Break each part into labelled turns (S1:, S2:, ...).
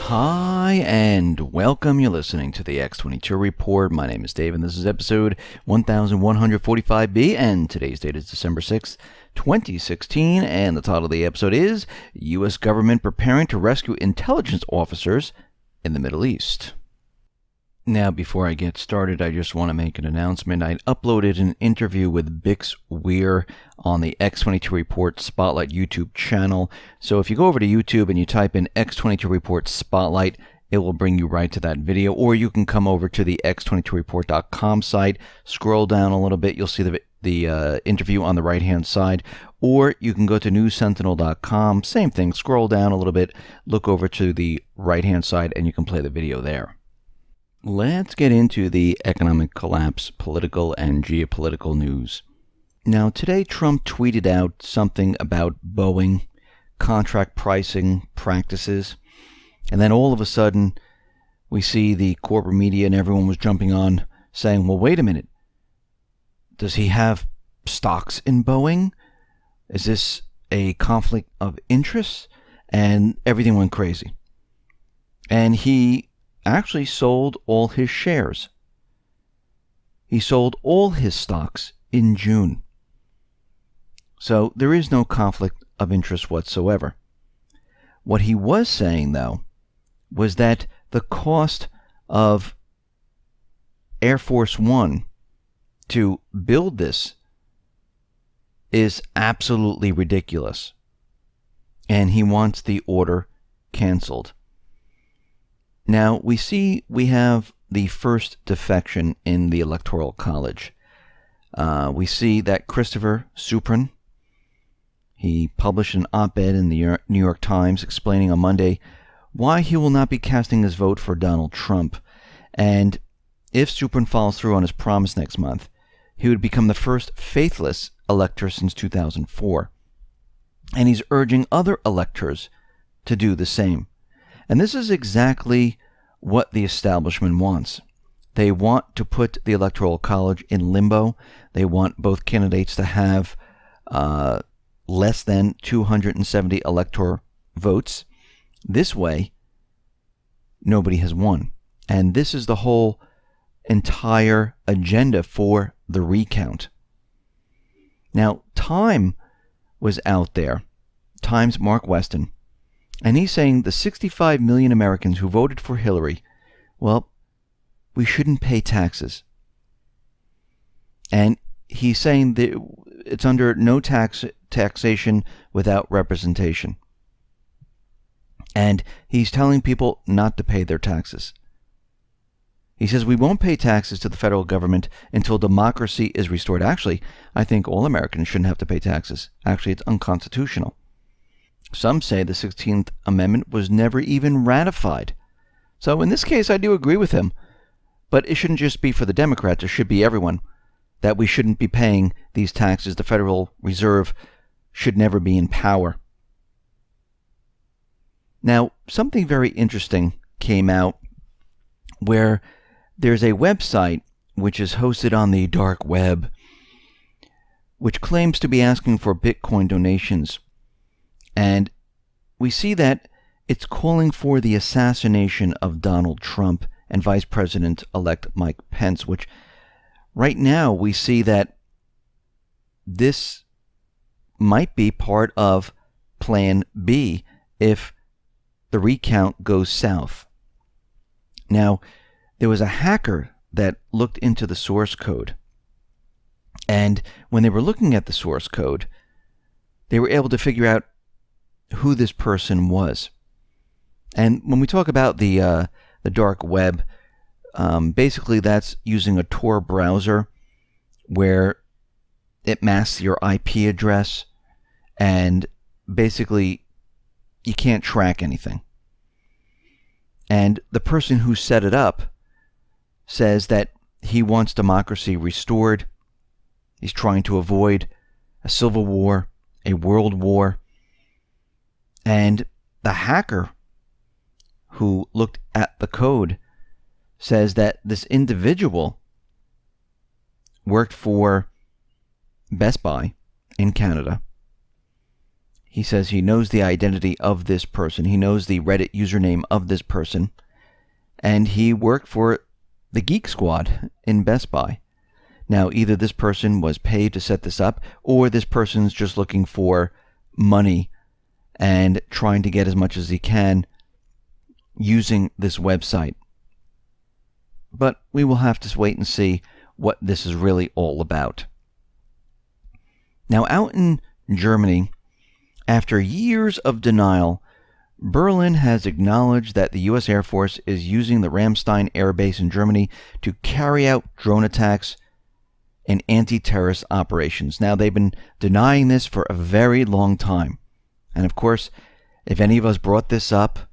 S1: Hi, and welcome. You're listening to the X22 Report. My name is Dave, and this is episode 1145B, and today's date is December 6th, 2016, and the title of the episode is U.S. Government Preparing to Rescue Intelligence Officers in the Middle East. Now, before I get started, I just want to make an announcement. I uploaded an interview with Bix Weir on the X22 Report Spotlight YouTube channel. So if you go over to YouTube and you type in X22 Report Spotlight, it will bring you right to that video. Or you can come over to the x22report.com site, scroll down a little bit, you'll see the interview on the right-hand side. Or you can go to newssentinel.com, same thing, scroll down a little bit, look over to the right-hand side, and you can play the video there. Let's get into the economic collapse, political and geopolitical news. Now, today Trump tweeted out something about Boeing, contract pricing practices, and then all of a sudden we see the corporate media and everyone was jumping on saying, well, wait a minute. Does he have stocks in Boeing? Is this a conflict of interest? And everything went crazy. And he actually sold all his shares. He sold all his stocks in June. So there is no conflict of interest whatsoever. What he was saying, though, was that the cost of Air Force One to build this is absolutely ridiculous. And he wants the order canceled. Now, we have the first defection in the Electoral College. We see that Christopher Supran, he published an op-ed in the New York Times explaining on Monday why he will not be casting his vote for Donald Trump. And if Supran follows through on his promise next month, he would become the first faithless elector since 2004. And he's urging other electors to do the same. And this is exactly what the establishment wants. They want to put the Electoral College in limbo. They want both candidates to have less than 270 elector votes. This way, nobody has won. And this is the whole entire agenda for the recount. Now, Time was out there. Time's Mark Weston. And he's saying the 65 million Americans who voted for Hillary, well, we shouldn't pay taxes. And he's saying that it's under no taxation without representation. And he's telling people not to pay their taxes. He says we won't pay taxes to the federal government until democracy is restored. Actually, I think all Americans shouldn't have to pay taxes. Actually, it's unconstitutional. Some say the 16th Amendment was never even ratified. So in this case, I do agree with him. But it shouldn't just be for the Democrats. It should be everyone. That we shouldn't be paying these taxes. The Federal Reserve should never be in power. Now, something very interesting came out where there's a website which is hosted on the dark web, which claims to be asking for Bitcoin donations. And we see that it's calling for the assassination of Donald Trump and Vice President-elect Mike Pence, which right now we see that this might be part of Plan B if the recount goes south. Now, there was a hacker that looked into the source code. And when they were looking at the source code, they were able to figure out who this person was. And when we talk about the dark web, basically that's using a Tor browser where it masks your IP address and basically you can't track anything. And the person who set it up says that he wants democracy restored. He's trying to avoid a civil war, a world war. And the hacker who looked at the code says that this individual worked for Best Buy in Canada. He says he knows the identity of this person. He knows the Reddit username of this person. And he worked for the Geek Squad in Best Buy. Now, either this person was paid to set this up, or this person's just looking for money and trying to get as much as he can using this website. But we will have to wait and see what this is really all about. Now, out in Germany, after years of denial, Berlin has acknowledged that the U.S. Air Force is using the Ramstein Air Base in Germany to carry out drone attacks and anti-terrorist operations. Now, they've been denying this for a very long time. And of course, if any of us brought this up,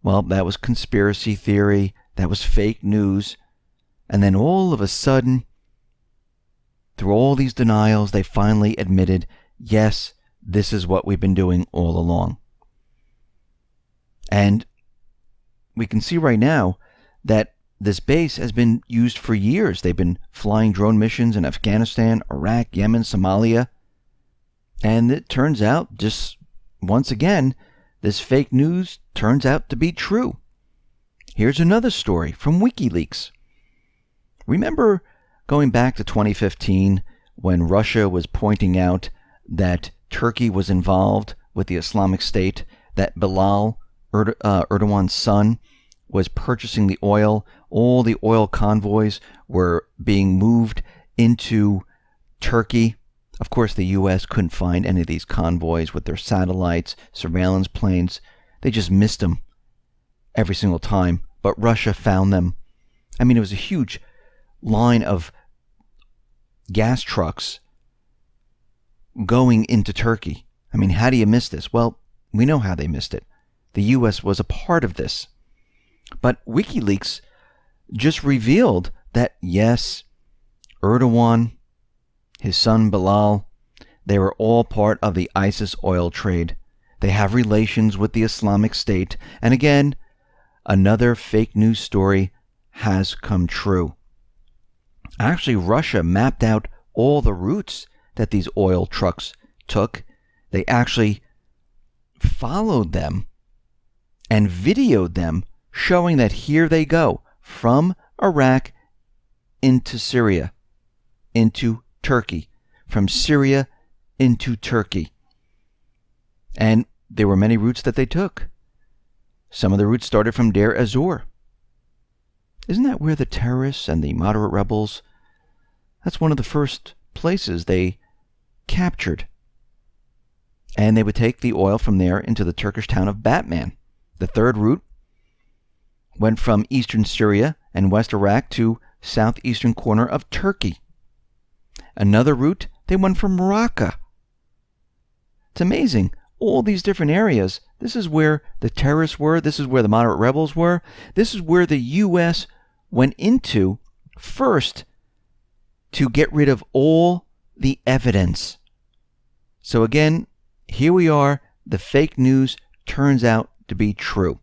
S1: well, that was conspiracy theory, that was fake news. And then all of a sudden, through all these denials, they finally admitted, yes, this is what we've been doing all along. And we can see right now that this base has been used for years. They've been flying drone missions in Afghanistan, Iraq, Yemen, Somalia. And it turns out, just once again, this fake news turns out to be true. Here's another story from WikiLeaks. Remember going back to 2015 when Russia was pointing out that Turkey was involved with the Islamic State, that Bilal, Erdogan's son, was purchasing the oil. All the oil convoys were being moved into Turkey. Of course, the U.S. couldn't find any of these convoys with their satellites, surveillance planes. They just missed them every single time. But Russia found them. I mean, it was a huge line of gas trucks going into Turkey. I mean, how do you miss this? Well, we know how they missed it. The U.S. was a part of this. But WikiLeaks just revealed that, yes, Erdogan, his son Bilal, they were all part of the ISIS oil trade. They have relations with the Islamic State. And again, another fake news story has come true. Actually, Russia mapped out all the routes that these oil trucks took. They actually followed them and videoed them, showing that here they go from Iraq into Syria, into Turkey, from Syria into Turkey. And there were many routes that they took. Some of the routes started from Deir ez-Zor. Isn't that where the terrorists and the moderate rebels, that's one of the first places they captured. And they would take the oil from there into the Turkish town of Batman. The third route went from eastern Syria and west Iraq to southeastern corner of Turkey. Another route, they went from Raqqa. It's amazing. All these different areas. This is where the terrorists were. This is where the moderate rebels were. This is where the U.S. went into first to get rid of all the evidence. So again, here we are. The fake news turns out to be true.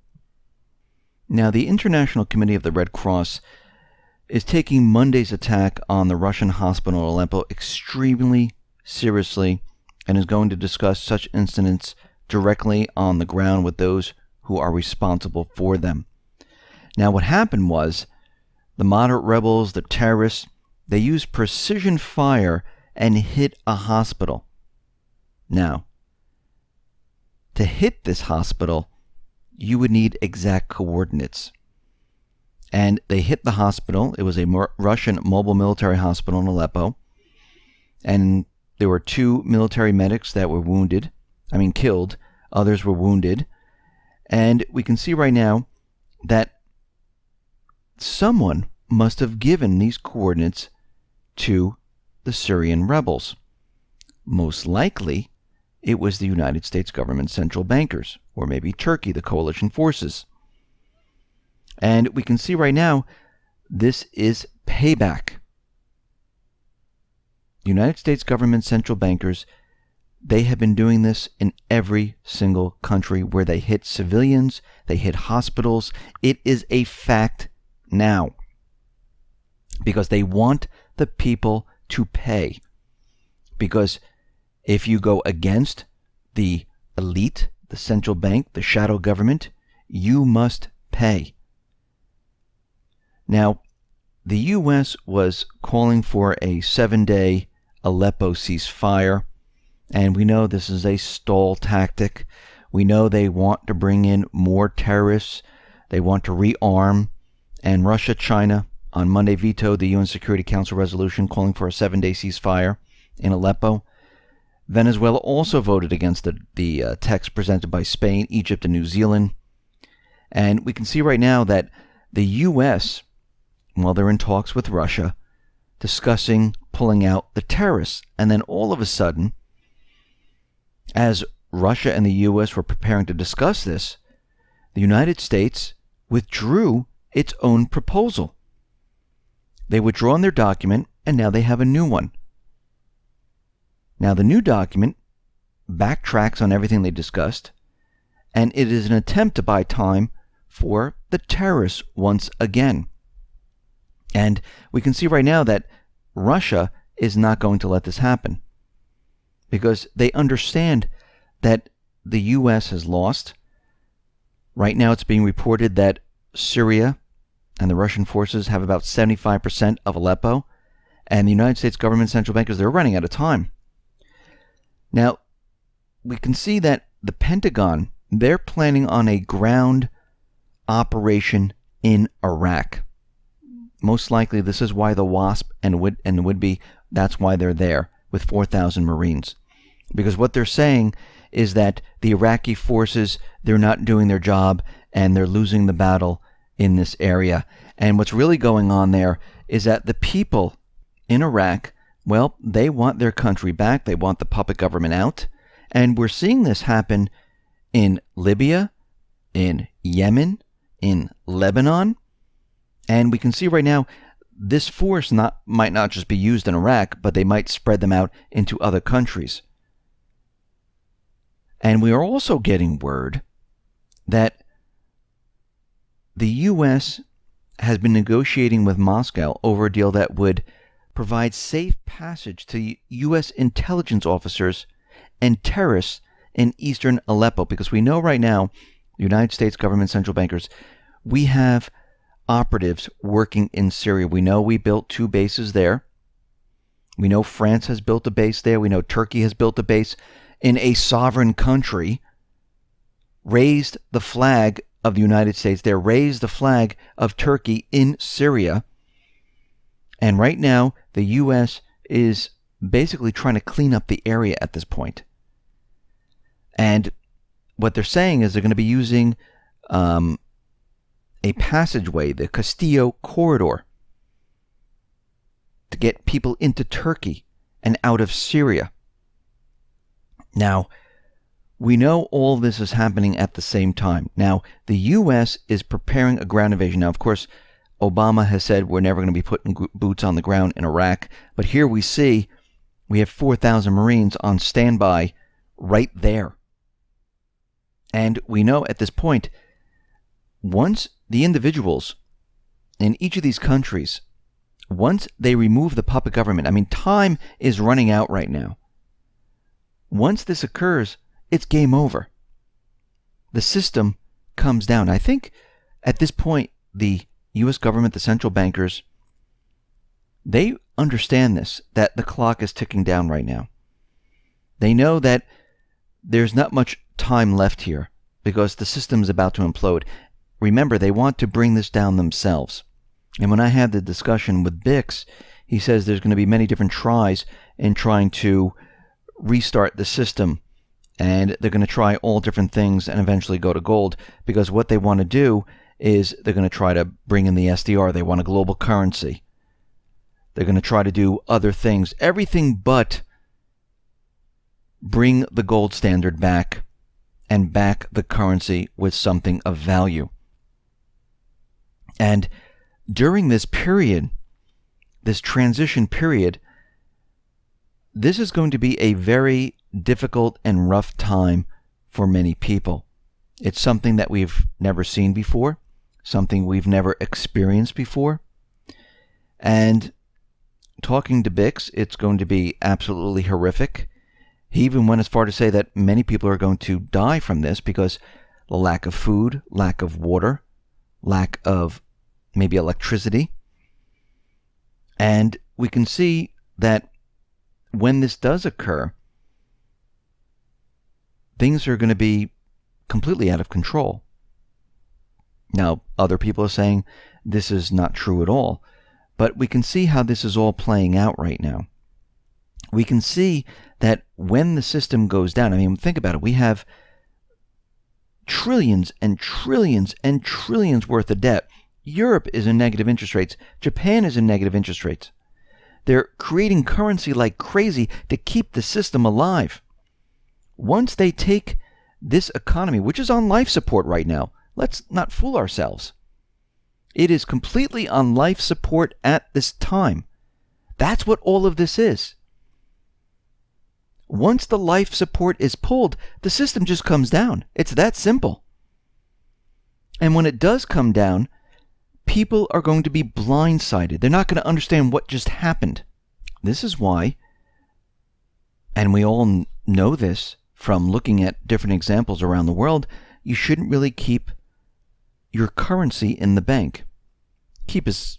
S1: Now, the International Committee of the Red Cross is taking Monday's attack on the Russian hospital in Aleppo extremely seriously and is going to discuss such incidents directly on the ground with those who are responsible for them. Now, what happened was the moderate rebels, the terrorists, they used precision fire and hit a hospital. Now, to hit this hospital, you would need exact coordinates. And they hit the hospital. It was a Russian mobile military hospital in Aleppo. And there were 2 military medics that were killed. Others were wounded. And we can see right now that someone must have given these coordinates to the Syrian rebels. Most likely, it was the United States government central bankers, or maybe Turkey, the coalition forces. And we can see right now, this is payback. United States government central bankers, they have been doing this in every single country where they hit civilians, they hit hospitals. It is a fact now. Because they want the people to pay. Because if you go against the elite, the central bank, the shadow government, you must pay. Now, the U.S. was calling for a 7-day Aleppo ceasefire, and we know this is a stall tactic. We know they want to bring in more terrorists. They want to rearm, and Russia, China, on Monday vetoed the UN Security Council resolution calling for a 7-day ceasefire in Aleppo. Venezuela also voted against the text presented by Spain, Egypt, and New Zealand. And we can see right now that the U.S., while they're in talks with Russia, discussing pulling out the terrorists. And then all of a sudden, as Russia and the U.S. were preparing to discuss this, the United States withdrew its own proposal. They withdrew their document, and now they have a new one. Now, the new document backtracks on everything they discussed, and it is an attempt to buy time for the terrorists once again. And we can see right now that Russia is not going to let this happen because they understand that the U.S. has lost. Right now, it's being reported that Syria and the Russian forces have about 75% of Aleppo, and the United States government central bankers, they're running out of time. Now, we can see that the Pentagon, they're planning on a ground operation in Iraq. Most likely, this is why the WASP and the Would-Be, that's why they're there with 4,000 Marines. Because what they're saying is that the Iraqi forces, they're not doing their job and they're losing the battle in this area. And what's really going on there is that the people in Iraq, well, they want their country back. They want the puppet government out. And we're seeing this happen in Libya, in Yemen, in Lebanon. And we can see right now this force might not just be used in Iraq, but they might spread them out into other countries. And we are also getting word that the U.S. has been negotiating with Moscow over a deal that would provide safe passage to U.S. intelligence officers and terrorists in eastern Aleppo. Because we know right now, the United States government central bankers, we have operatives working in Syria. We know we built 2 bases there. We know France has built a base there. We know Turkey has built a base in a sovereign country, raised the flag of the United States there, raised the flag of Turkey in Syria. And right now, the U.S. is basically trying to clean up the area at this point. And what they're saying is they're going to be using a passageway, the Castillo Corridor, to get people into Turkey and out of Syria. Now, we know all this is happening at the same time. Now, the U.S. is preparing a ground invasion. Now, of course, Obama has said we're never going to be putting boots on the ground in Iraq. But here we see we have 4,000 Marines on standby right there. And we know at this point, once the individuals in each of these countries, once they remove the puppet government, I mean, time is running out right now. Once this occurs, it's game over. The system comes down. I think at this point, the U.S. government, the central bankers, they understand this, that the clock is ticking down right now. They know that there's not much time left here because the system is about to implode. Remember, they want to bring this down themselves. And when I had the discussion with Bix, he says there's going to be many different tries in trying to restart the system. And they're going to try all different things and eventually go to gold, because what they want to do is they're going to try to bring in the SDR. They want a global currency. They're going to try to do other things, everything but bring the gold standard back and back the currency with something of value. And during this period, this transition period, this is going to be a very difficult and rough time for many people. It's something that we've never seen before, something we've never experienced before. And talking to Bix, it's going to be absolutely horrific. He even went as far to say that many people are going to die from this because the lack of food, lack of water, lack of maybe electricity. And we can see that when this does occur, things are going to be completely out of control. Now, other people are saying this is not true at all, but we can see how this is all playing out right now. We can see that when the system goes down, I mean, think about it. We have trillions and trillions and trillions worth of debt. Europe is in negative interest rates. Japan is in negative interest rates. They're creating currency like crazy to keep the system alive. Once they take this economy, which is on life support right now, let's not fool ourselves. It is completely on life support at this time. That's what all of this is. Once the life support is pulled, the system just comes down. It's that simple. And when it does come down, people are going to be blindsided. They're not going to understand what just happened. This is why, and we all know this from looking at different examples around the world, you shouldn't really keep your currency in the bank. Keep as,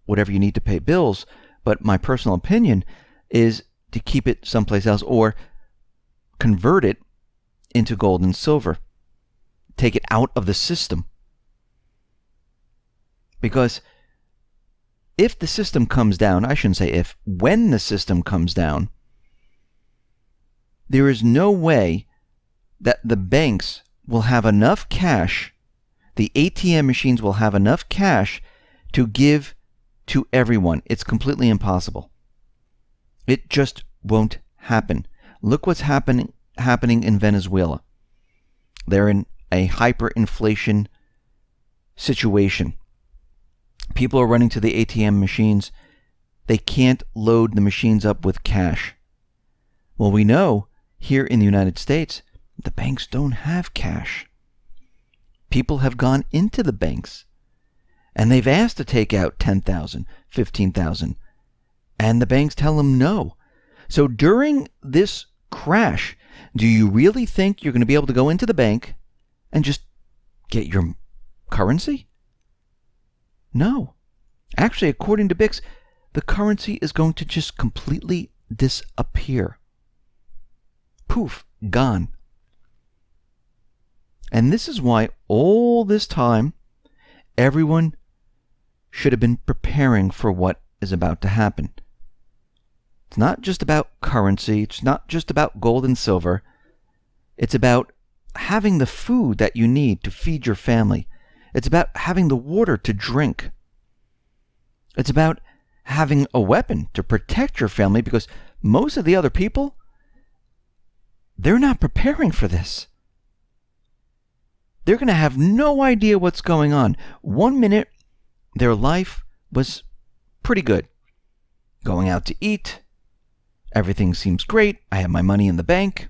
S1: whatever you need to pay bills, but my personal opinion is to keep it someplace else or convert it into gold and silver. Take it out of the system. Because if the system comes down, I shouldn't say if, when the system comes down, there is no way that the banks will have enough cash, the ATM machines will have enough cash to give to everyone. It's completely impossible. It just won't happen. Look what's happening in Venezuela. They're in a hyperinflation situation. People are running to the ATM machines. They can't load the machines up with cash. Well, we know here in the United States, the banks don't have cash. People have gone into the banks and they've asked to take out $10,000, $15,000, and the banks tell them no. So during this crash, do you really think you're going to be able to go into the bank and just get your currency? No. Actually, according to Bix, the currency is going to just completely disappear. Poof, gone. And this is why all this time, everyone should have been preparing for what is about to happen. It's not just about currency. It's not just about gold and silver. It's about having the food that you need to feed your family. It's about having the water to drink. It's about having a weapon to protect your family, because most of the other people, they're not preparing for this. They're going to have no idea what's going on. 1 minute, their life was pretty good. Going out to eat. Everything seems great. I have my money in the bank.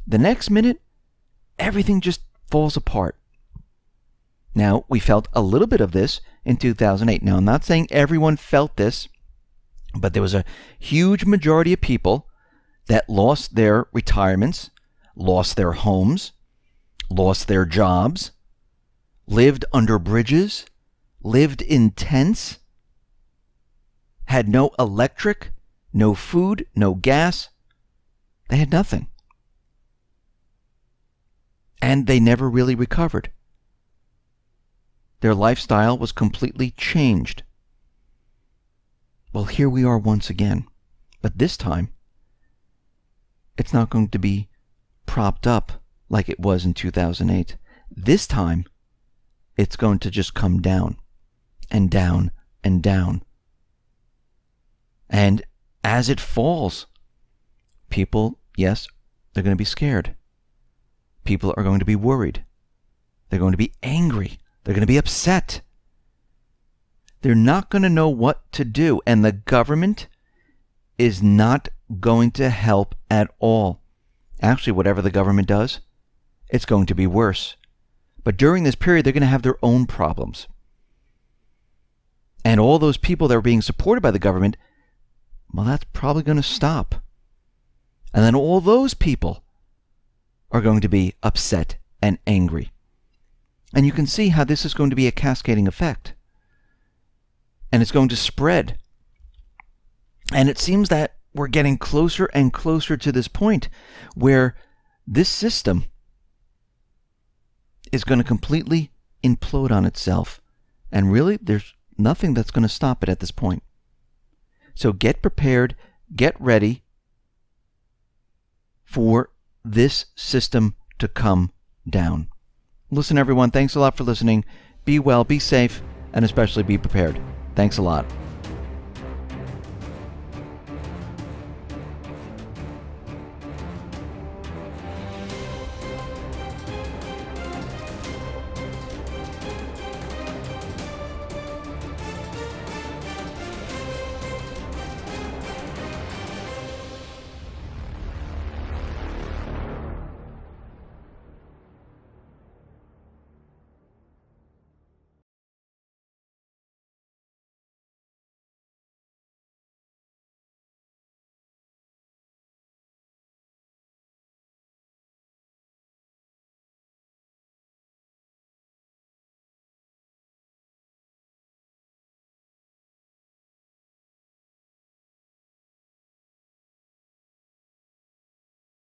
S1: The next minute, everything just falls apart. Now, we felt a little bit of this in 2008. Now, I'm not saying everyone felt this, but there was a huge majority of people that lost their retirements, lost their homes, lost their jobs, lived under bridges, lived in tents, had no electric, no food, no gas. They had nothing. And they never really recovered. Their lifestyle was completely changed. Well, here we are once again. But this time, it's not going to be propped up like it was in 2008. This time, it's going to just come down and down and down. And as it falls, people, yes, they're going to be scared. People are going to be worried. They're going to be angry. They're going to be upset. They're not going to know what to do. And the government is not going to help at all. Actually, whatever the government does, it's going to be worse. But during this period, they're going to have their own problems. And all those people that are being supported by the government, well, that's probably going to stop. And then all those people are going to be upset and angry. And you can see how this is going to be a cascading effect. And it's going to spread. And it seems that we're getting closer and closer to this point where this system is going to completely implode on itself. And really, there's nothing that's going to stop it at this point. So get prepared, get ready for this system to come down. Listen, everyone, thanks a lot for listening. Be well, be safe, and especially be prepared. Thanks a lot.